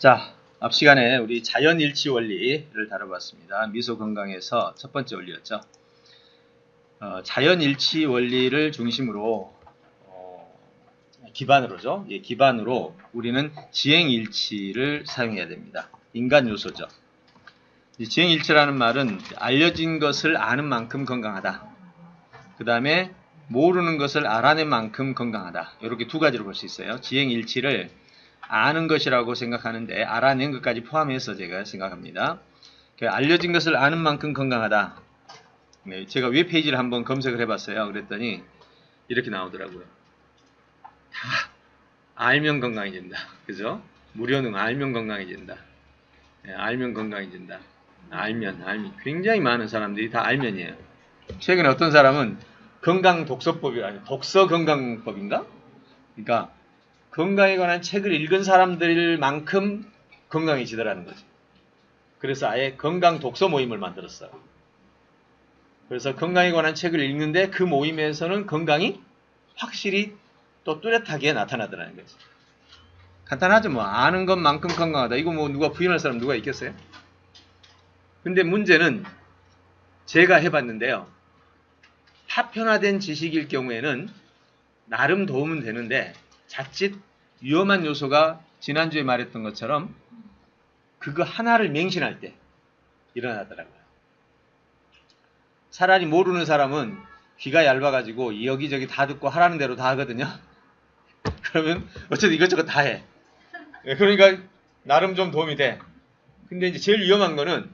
자, 앞 시간에 우리 자연일치 원리를 다뤄봤습니다. 미소 건강에서 첫 번째 원리였죠. 자연일치 원리를 중심으로 기반으로죠. 기반으로 우리는 지행일치를 사용해야 됩니다. 인간 요소죠. 지행일치라는 말은 알려진 것을 아는 만큼 건강하다. 그 다음에 모르는 것을 알아낸 만큼 건강하다. 이렇게 두 가지로 볼 수 있어요. 지행일치를 아는 것이라고 생각하는데 알아낸 것까지 포함해서 제가 생각합니다. 알려진 것을 아는 만큼 건강하다. 네, 제가 웹페이지를 한번 검색을 해봤어요. 그랬더니 이렇게 나오더라고요. 다 알면 건강해진다. 그죠? 무료능 알면 건강해진다. 네, 알면 건강해진다. 알면 굉장히 많은 사람들이 다 알면이에요. 최근에 어떤 사람은 건강 독서법이라니 독서 건강법인가? 그러니까 건강에 관한 책을 읽은 사람들만큼 건강해지더라는 거죠. 그래서 아예 건강 독서 모임을 만들었어요. 그래서 건강에 관한 책을 읽는데 그 모임에서는 건강이 확실히 또 뚜렷하게 나타나더라는 거죠. 간단하죠. 뭐 아는 것만큼 건강하다. 이거 뭐 누가 부인할 사람 누가 있겠어요? 근데 문제는 제가 해봤는데요. 파편화된 지식일 경우에는 나름 도움은 되는데 자칫 위험한 요소가 지난주에 말했던 것처럼 그거 하나를 맹신할 때 일어나더라고요. 차라리 모르는 사람은 귀가 얇아가지고 여기저기 다 듣고 하라는 대로 다 하거든요. 그러면 어쨌든 이것저것 다 해. 그러니까 나름 좀 도움이 돼. 근데 이제 제일 위험한 거는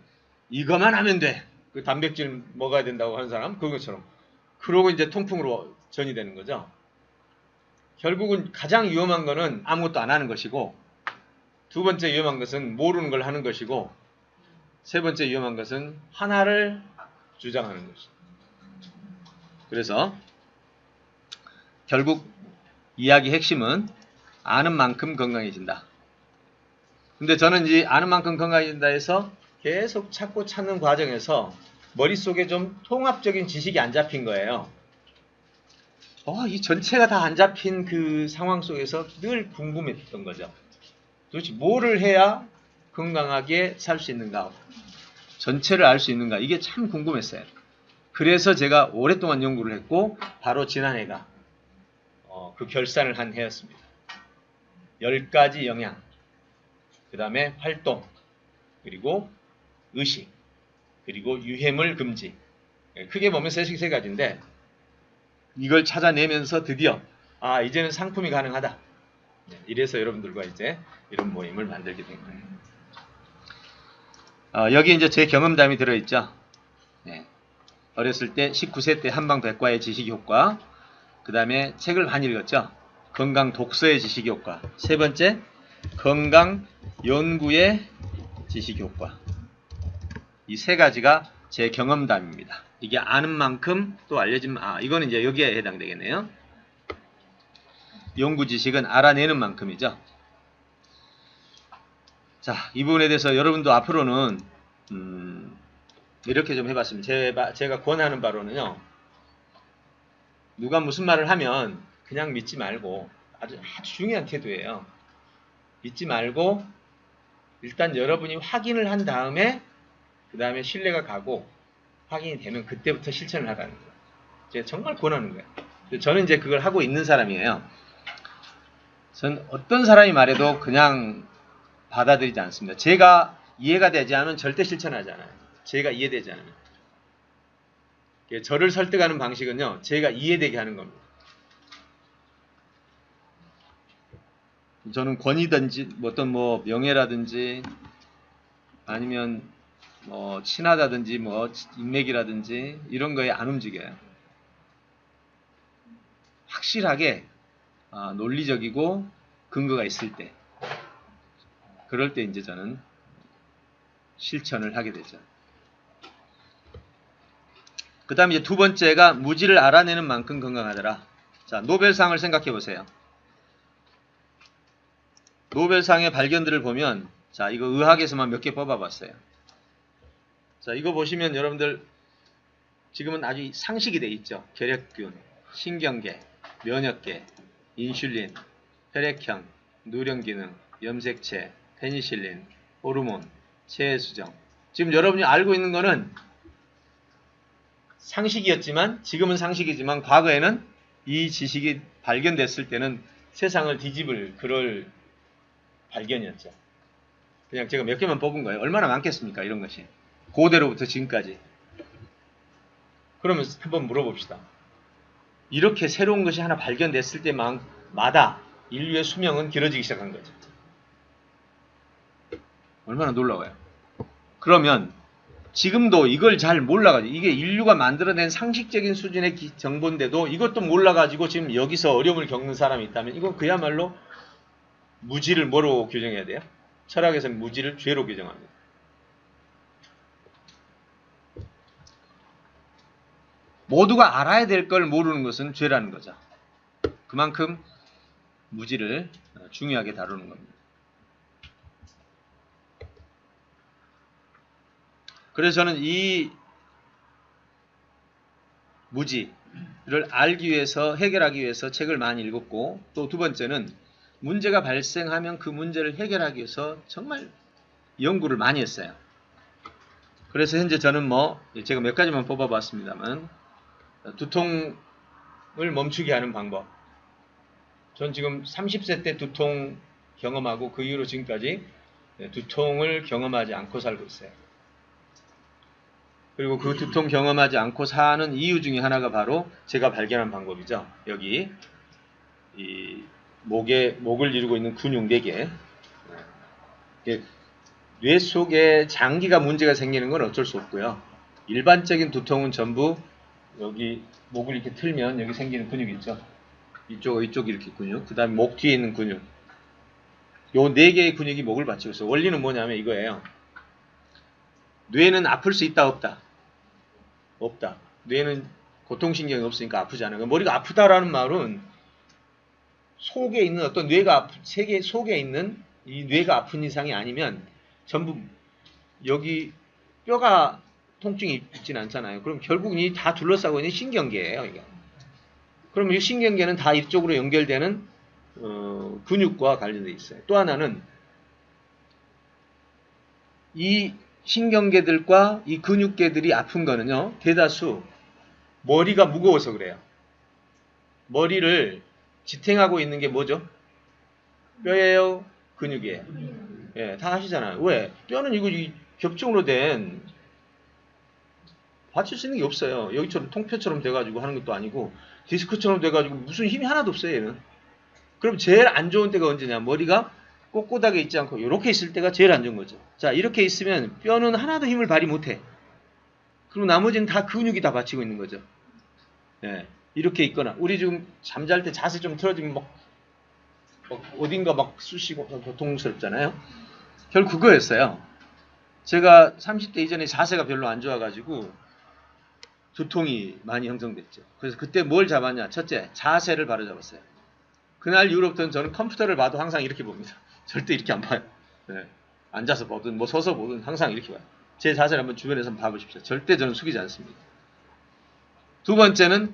이것만 하면 돼. 그 단백질 먹어야 된다고 하는 사람 그것처럼. 그러고 이제 통풍으로 전이 되는 거죠. 결국은 가장 위험한 거는 아무것도 안 하는 것이고, 두 번째 위험한 것은 모르는 걸 하는 것이고, 세 번째 위험한 것은 하나를 주장하는 것이죠. 그래서 결국 이야기 핵심은 아는 만큼 건강해진다. 근데 저는 이 아는 만큼 건강해진다 해서 계속 찾고 찾는 과정에서 머릿속에 좀 통합적인 지식이 안 잡힌 거예요. 이 전체가 다 안 잡힌 그 상황 속에서 늘 궁금했던 거죠. 도대체 뭐를 해야 건강하게 살 수 있는가? 전체를 알 수 있는가? 이게 참 궁금했어요. 그래서 제가 오랫동안 연구를 했고 바로 지난해가 그 결산을 한 해였습니다. 10가지 영양, 그 다음에 활동, 그리고 의식, 그리고 유해물 금지. 크게 보면 세 가지인데 이걸 찾아내면서 드디어 이제는 상품이 가능하다. 이래서 여러분들과 이제 이런 모임을 만들게 된 거예요. 여기 이제 제 경험담이 들어있죠. 네. 어렸을 때 19세 때 한방백과의 지식효과, 그 다음에 책을 많이 읽었죠. 건강 독서의 지식효과, 세 번째 건강 연구의 지식효과. 이 세 가지가 제 경험담입니다. 이게 아는 만큼 또 알려진 이거는 이제 여기에 해당되겠네요. 연구 지식은 알아내는 만큼이죠. 자, 이 부분에 대해서 여러분도 앞으로는 이렇게 좀 해봤습니다. 제가 권하는 바로는요. 누가 무슨 말을 하면 그냥 믿지 말고 아주 중요한 태도예요. 믿지 말고 일단 여러분이 확인을 한 다음에 그 다음에 신뢰가 가고 확인이 되면 그때부터 실천을 하라는 거예요. 제가 정말 권하는 거예요. 저는 이제 그걸 하고 있는 사람이에요. 전 어떤 사람이 말해도 그냥 받아들이지 않습니다. 제가 이해가 되지 않으면 절대 실천하지 않아요. 제가 이해되지 않으면. 저를 설득하는 방식은요. 제가 이해되게 하는 겁니다. 저는 권위든지 어떤 명예라든지 아니면 친하다든지 인맥이라든지 이런 거에 안 움직여요. 확실하게 논리적이고 근거가 있을 때 그럴 때 이제 저는 실천을 하게 되죠. 그 다음에 이제 두 번째가 무지를 알아내는 만큼 건강하더라. 자, 노벨상을 생각해 보세요. 노벨상의 발견들을 보면 자, 이거 의학에서만 몇 개 뽑아봤어요. 자, 이거 보시면 여러분들 지금은 아주 상식이 돼 있죠. 결핵균, 신경계, 면역계, 인슐린, 혈액형, 누령기능, 염색체, 페니실린, 호르몬, 체해수정. 지금 여러분이 알고 있는 거는 상식이었지만, 지금은 상식이지만 과거에는 이 지식이 발견됐을 때는 세상을 뒤집을 그럴 발견이었죠. 그냥 제가 몇 개만 뽑은 거예요. 얼마나 많겠습니까? 이런 것이. 고대로부터 지금까지. 그러면 한번 물어봅시다. 이렇게 새로운 것이 하나 발견됐을 때마다 인류의 수명은 길어지기 시작한 거죠. 얼마나 놀라워요. 그러면 지금도 이걸 잘 몰라가지고, 이게 인류가 만들어낸 상식적인 수준의 정보인데도 이것도 몰라가지고 지금 여기서 어려움을 겪는 사람이 있다면 이건 그야말로 무지를 뭐로 규정해야 돼요? 철학에서는 무지를 죄로 규정합니다. 모두가 알아야 될 걸 모르는 것은 죄라는 거죠. 그만큼 무지를 중요하게 다루는 겁니다. 그래서 저는 이 무지를 알기 위해서, 해결하기 위해서 책을 많이 읽었고, 또 두 번째는 문제가 발생하면 그 문제를 해결하기 위해서 정말 연구를 많이 했어요. 그래서 현재 저는 제가 몇 가지만 뽑아봤습니다만, 두통을 멈추게 하는 방법. 전 지금 30세 때 두통 경험하고 그 이후로 지금까지 두통을 경험하지 않고 살고 있어요. 그리고 그 두통 경험하지 않고 사는 이유 중에 하나가 바로 제가 발견한 방법이죠. 여기 이 목을 이루고 있는 근육 4개. 뇌 속에 장기가 문제가 생기는 건 어쩔 수 없고요. 일반적인 두통은 전부 여기 목을 이렇게 틀면 여기 생기는 근육 있죠. 이쪽 이렇게 근육. 그 다음에 목 뒤에 있는 근육. 요 4개의 근육이 목을 받치고 있어요. 원리는 뭐냐면 이거예요. 뇌는 아플 수 있다 없다? 없다. 뇌는 고통신경이 없으니까 아프지 않아요. 머리가 아프다라는 말은 속에 있는 어떤 세계 속에 있는 이 뇌가 아픈 이상이 아니면 전부 여기 뼈가 통증이 있지는 않잖아요. 그럼 결국 이 다 둘러싸고 있는 신경계예요. 이게. 그럼 이 신경계는 다 이쪽으로 연결되는 근육과 관련되어 있어요. 또 하나는 이 신경계들과 이 근육계들이 아픈 거는요. 대다수 머리가 무거워서 그래요. 머리를 지탱하고 있는 게 뭐죠? 뼈예요? 근육이에요? 예, 다 하시잖아요. 왜? 뼈는 이거 겹종으로 된 받칠 수 있는 게 없어요. 여기처럼 통뼈처럼 돼가지고 하는 것도 아니고 디스크처럼 돼가지고 무슨 힘이 하나도 없어요. 얘는. 그럼 제일 안 좋은 때가 언제냐? 머리가 꼿꼿하게 있지 않고 이렇게 있을 때가 제일 안 좋은 거죠. 자, 이렇게 있으면 뼈는 하나도 힘을 발휘 못해. 그리고 나머지는 다 근육이 다 받치고 있는 거죠. 예, 이렇게 있거나 우리 지금 잠잘 때 자세 좀 틀어지면 막 어딘가 막 쑤시고 고통스럽잖아요. 결국 그거였어요. 제가 30대 이전에 자세가 별로 안 좋아가지고 두통이 많이 형성됐죠. 그래서 그때 뭘 잡았냐? 첫째, 자세를 바로 잡았어요. 그날 이후로부터는 저는 컴퓨터를 봐도 항상 이렇게 봅니다. 절대 이렇게 안 봐요. 네. 앉아서 보든 서서 보든 항상 이렇게 봐요. 제 자세를 한번 주변에서 한번 봐보십시오. 절대 저는 숙이지 않습니다. 두 번째는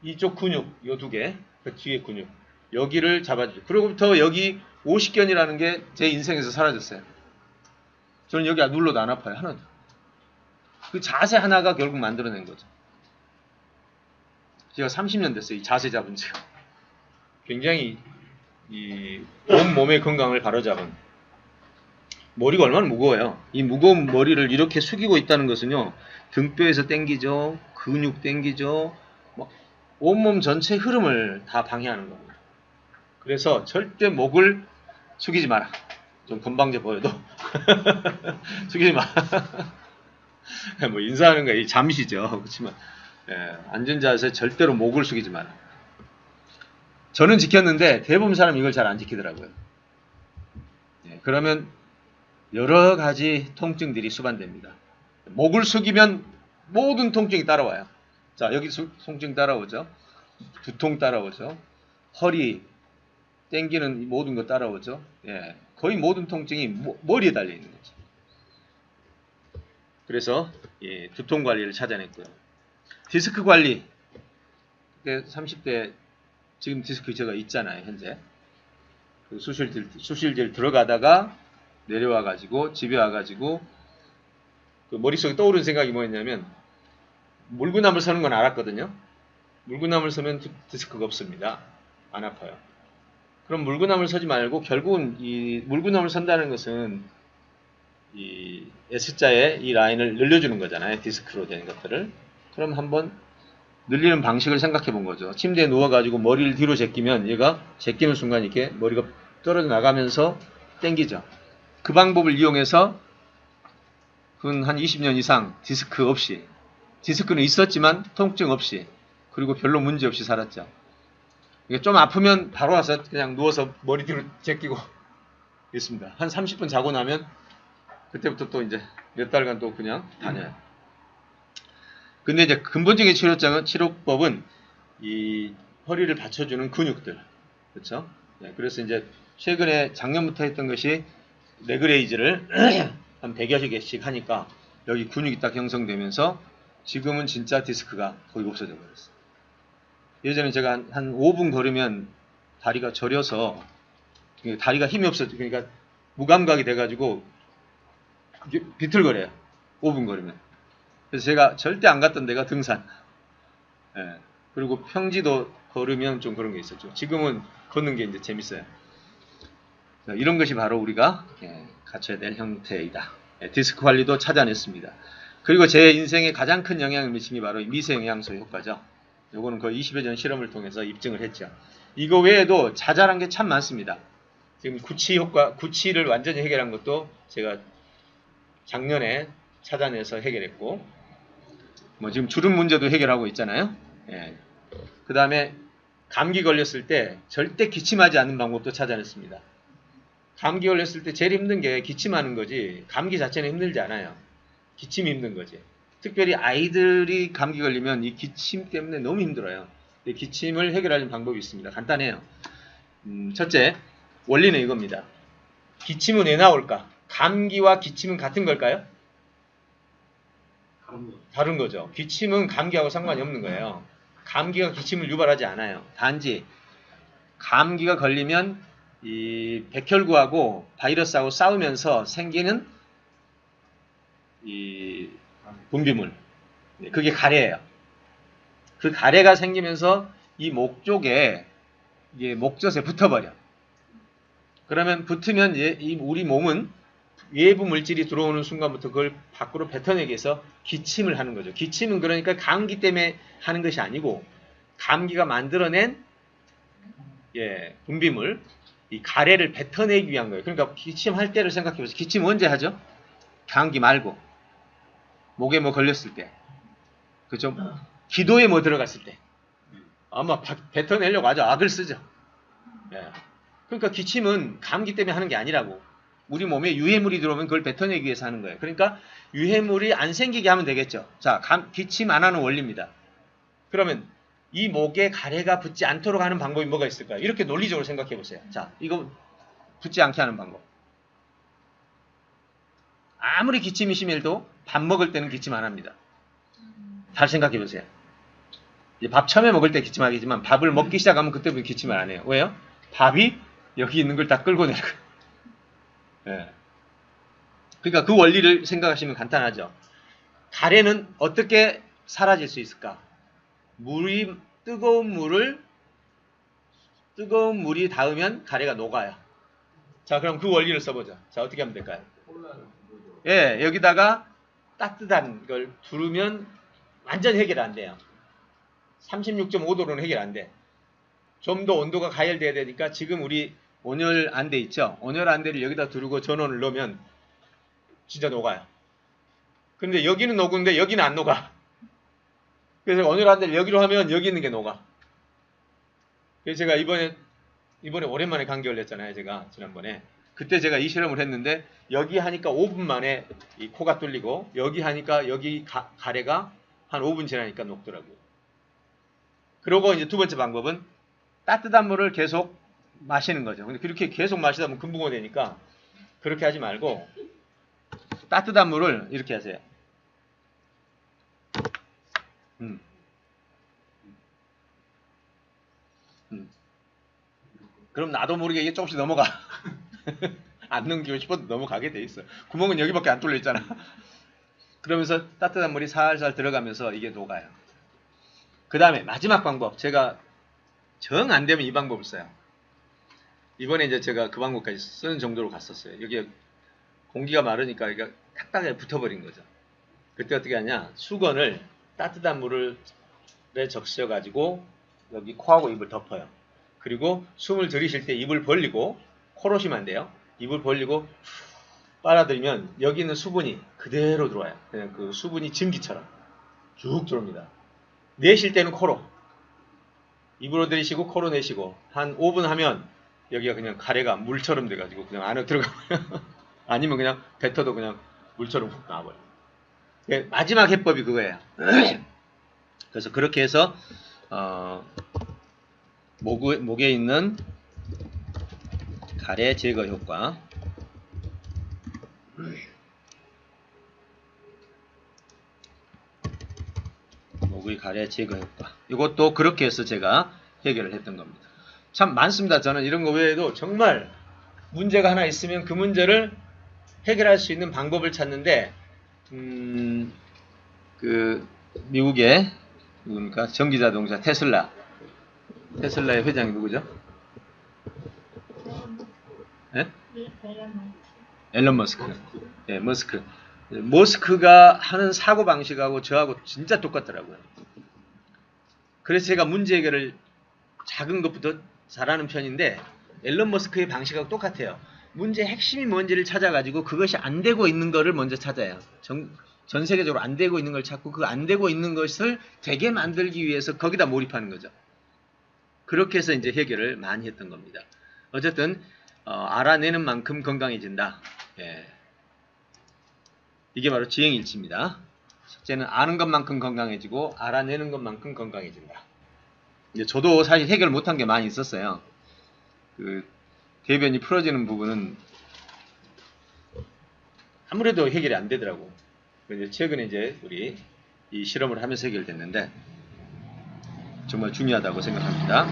이쪽 근육, 요 2개, 그 뒤에 근육, 여기를 잡아주죠. 그러고부터 여기 오십견이라는 게 제 인생에서 사라졌어요. 저는 여기 눌러도 안 아파요. 하나도. 그 자세 하나가 결국 만들어낸 거죠. 제가 30년 됐어요. 이 자세 잡은 지가. 굉장히 이 온몸의 건강을 바로잡은. 머리가 얼마나 무거워요. 이 무거운 머리를 이렇게 숙이고 있다는 것은요. 등뼈에서 당기죠. 근육 당기죠. 온몸 전체 흐름을 다 방해하는 겁니다. 그래서 절대 목을 숙이지 마라. 좀 건방져 보여도 숙이지 마라. 뭐 인사하는 거 잠시죠. 그렇지만 앉은 자세에 절대로 목을 숙이지 마라. 저는 지켰는데 대부분 사람이 이걸 잘 안 지키더라고요. 그러면 여러 가지 통증들이 수반됩니다. 목을 숙이면 모든 통증이 따라와요. 자, 여기 통증 따라오죠. 두통 따라오죠. 허리 땡기는 모든 거 따라오죠. 예, 거의 모든 통증이 머리에 달려 있는 거죠. 그래서 두통 관리를 찾아냈고요. 디스크 관리. 30대 지금 디스크 제가 있잖아요. 현재 그 수술질 들어가다가 내려와 가지고 집에 와 가지고 그 머릿속에 떠오른 생각이 뭐였냐면 물구나무를 서는 건 알았거든요. 물구나무를 서면 디스크가 없습니다. 안 아파요. 그럼 물구나무를 서지 말고 결국은 이 물구나무를 선다는 것은 이 S자의 이 라인을 늘려주는 거잖아요. 디스크로 된 것들을. 그럼 한번 늘리는 방식을 생각해 본 거죠. 침대에 누워가지고 머리를 뒤로 제끼면 얘가 제끼는 순간 이렇게 머리가 떨어져 나가면서 당기죠. 그 방법을 이용해서 한 20년 이상 디스크 없이, 디스크는 있었지만 통증 없이, 그리고 별로 문제 없이 살았죠. 이게 좀 아프면 바로 와서 그냥 누워서 머리 뒤로 제끼고 있습니다. 한 30분 자고 나면 그때부터 또 이제 몇 달간 또 그냥 다녀요. 근데 이제 근본적인 치료법은 이 허리를 받쳐주는 근육들. 그렇죠? 네, 그래서 이제 최근에 작년부터 했던 것이 레그레이즈를 한 100여 개씩 하니까 여기 근육이 딱 형성되면서 지금은 진짜 디스크가 거의 없어져 버렸어요. 예전에 제가 한 5분 걸으면 다리가 저려서 다리가 힘이 없어져, 그러니까 무감각이 돼가지고 비틀거려요. 5분 걸으면. 그래서 제가 절대 안 갔던 데가 등산. 예. 그리고 평지도 걸으면 좀 그런 게 있었죠. 지금은 걷는 게 이제 재밌어요. 이런 것이 바로 우리가 갖춰야 될 형태이다. 디스크 관리도 찾아냈습니다. 그리고 제 인생에 가장 큰 영향을 미친 게 바로 미세영양소 효과죠. 요거는 거의 20여 년 실험을 통해서 입증을 했죠. 이거 외에도 자잘한 게 참 많습니다. 지금 구취 효과, 구취를 완전히 해결한 것도 제가 작년에 찾아내서 해결했고, 뭐 지금 주름 문제도 해결하고 있잖아요. 예. 그 다음에 감기 걸렸을 때 절대 기침하지 않는 방법도 찾아냈습니다. 감기 걸렸을 때 제일 힘든 게 기침하는 거지 감기 자체는 힘들지 않아요. 기침이 힘든 거지. 특별히 아이들이 감기 걸리면 이 기침 때문에 너무 힘들어요. 기침을 해결하는 방법이 있습니다. 간단해요. 첫째, 원리는 이겁니다. 기침은 왜 나올까? 감기와 기침은 같은 걸까요? 다른 거죠. 기침은 감기하고 상관이 없는 거예요. 감기가 기침을 유발하지 않아요. 단지 감기가 걸리면 이 백혈구하고 바이러스하고 싸우면서 생기는 이 분비물, 그게 가래예요. 그 가래가 생기면서 이 목 쪽에 이게 목젖에 붙어버려. 그러면 붙으면 우리 몸은 외부 물질이 들어오는 순간부터 그걸 밖으로 뱉어내기 위해서 기침을 하는 거죠. 기침은 그러니까 감기 때문에 하는 것이 아니고 감기가 만들어낸 분비물, 이 가래를 뱉어내기 위한 거예요. 그러니까 기침할 때를 생각해보세요. 기침 언제 하죠? 감기 말고 목에 뭐 걸렸을 때, 그죠? 기도에 뭐 들어갔을 때 아마 뱉어내려고 아주 악을 쓰죠. 그러니까 기침은 감기 때문에 하는 게 아니라고. 우리 몸에 유해물이 들어오면 그걸 뱉어내기 위해서 하는 거예요. 그러니까 유해물이 안 생기게 하면 되겠죠. 자, 기침 안 하는 원리입니다. 그러면 이 목에 가래가 붙지 않도록 하는 방법이 뭐가 있을까요? 이렇게 논리적으로 생각해 보세요. 자, 이거 붙지 않게 하는 방법. 아무리 기침이 심해도 밥 먹을 때는 기침 안 합니다. 잘 생각해 보세요. 밥 처음에 먹을 때 기침하겠지만 밥을 먹기 시작하면 그때부터 기침을 안 해요. 왜요? 밥이 여기 있는 걸 다 끌고 내려가요. 그러니까 그 원리를 생각하시면 간단하죠. 가래는 어떻게 사라질 수 있을까? 뜨거운 물이 닿으면 가래가 녹아요. 자, 그럼 그 원리를 써보자. 자, 어떻게 하면 될까요? 여기다가 따뜻한 걸 두르면 완전 해결 안 돼요. 36.5도로는 해결 안 돼. 좀 더 온도가 가열돼야 되니까 지금 우리 온열 안대 있죠? 온열 안대를 여기다 두르고 전원을 넣으면 진짜 녹아요. 근데 여기는 녹은데 여기는 안 녹아. 그래서 온열 안대를 여기로 하면 여기 있는 게 녹아. 그래서 제가 이번에 오랜만에 감기 걸렸잖아요. 제가 지난번에. 그때 제가 이 실험을 했는데 여기 하니까 5분 만에 이 코가 뚫리고 여기 하니까 여기 가래가 한 5분 지나니까 녹더라고요. 그리고 이제 두 번째 방법은 따뜻한 물을 계속 마시는 거죠. 근데 그렇게 계속 마시다 보면 금붕어 되니까 그렇게 하지 말고 따뜻한 물을 이렇게 하세요. 그럼 나도 모르게 이게 조금씩 넘어가. 안 넘기고 싶어도 넘어가게 돼 있어. 구멍은 여기밖에 안 뚫려 있잖아. 그러면서 따뜻한 물이 살살 들어가면서 이게 녹아요. 그 다음에 마지막 방법, 제가 정 안 되면 이 방법을 써요. 이번에 이제 제가 그 방법까지 쓰는 정도로 갔었어요. 여기 공기가 마르니까 이게 딱딱하게 붙어버린 거죠. 그때 어떻게 하냐, 수건을 따뜻한 물에 적셔 가지고 여기 코하고 입을 덮어요. 그리고 숨을 들이쉴 때 입을 벌리고, 코로 쉬면 안 돼요. 입을 벌리고 빨아들이면 여기 있는 수분이 그대로 들어와요. 그냥 그 수분이 증기처럼 쭉 들어옵니다. 내쉴 때는 코로, 입으로 들이쉬고 코로 내쉬고 한 5분 하면 여기가 그냥 가래가 물처럼 돼가지고 그냥 안으로 들어가고요. 아니면 그냥 뱉어도 그냥 물처럼 훅 나와버려요. 마지막 해법이 그거예요. 그래서 그렇게 해서 목에 있는 가래 제거 효과, 목의 가래 제거 효과, 이것도 그렇게 해서 제가 해결을 했던 겁니다. 참 많습니다. 저는 이런 거 외에도 정말 문제가 하나 있으면 그 문제를 해결할 수 있는 방법을 찾는데, 그 미국의 누굽니까? 전기자동차 테슬라의 회장이 누구죠? 예? 앨런 머스크. 예, 머스크. 머스크가 하는 사고 방식하고 저하고 진짜 똑같더라고요. 그래서 제가 문제 해결을 작은 것부터 잘하는 편인데, 앨런 머스크의 방식하고 똑같아요. 문제의 핵심이 뭔지를 찾아가지고 그것이 안 되고 있는 거를 먼저 찾아요. 전 세계적으로 안 되고 있는 걸 찾고 그 안 되고 있는 것을 되게 만들기 위해서 거기다 몰입하는 거죠. 그렇게 해서 이제 해결을 많이 했던 겁니다. 어쨌든 알아내는 만큼 건강해진다. 예. 이게 바로 지행일치입니다. 첫째는 아는 것만큼 건강해지고 알아내는 것만큼 건강해진다. 이제 저도 사실 해결 못한 게 많이 있었어요. 그 대변이 풀어지는 부분은 아무래도 해결이 안 되더라고. 최근에 이제 우리 이 실험을 하면서 해결됐는데 정말 중요하다고 생각합니다.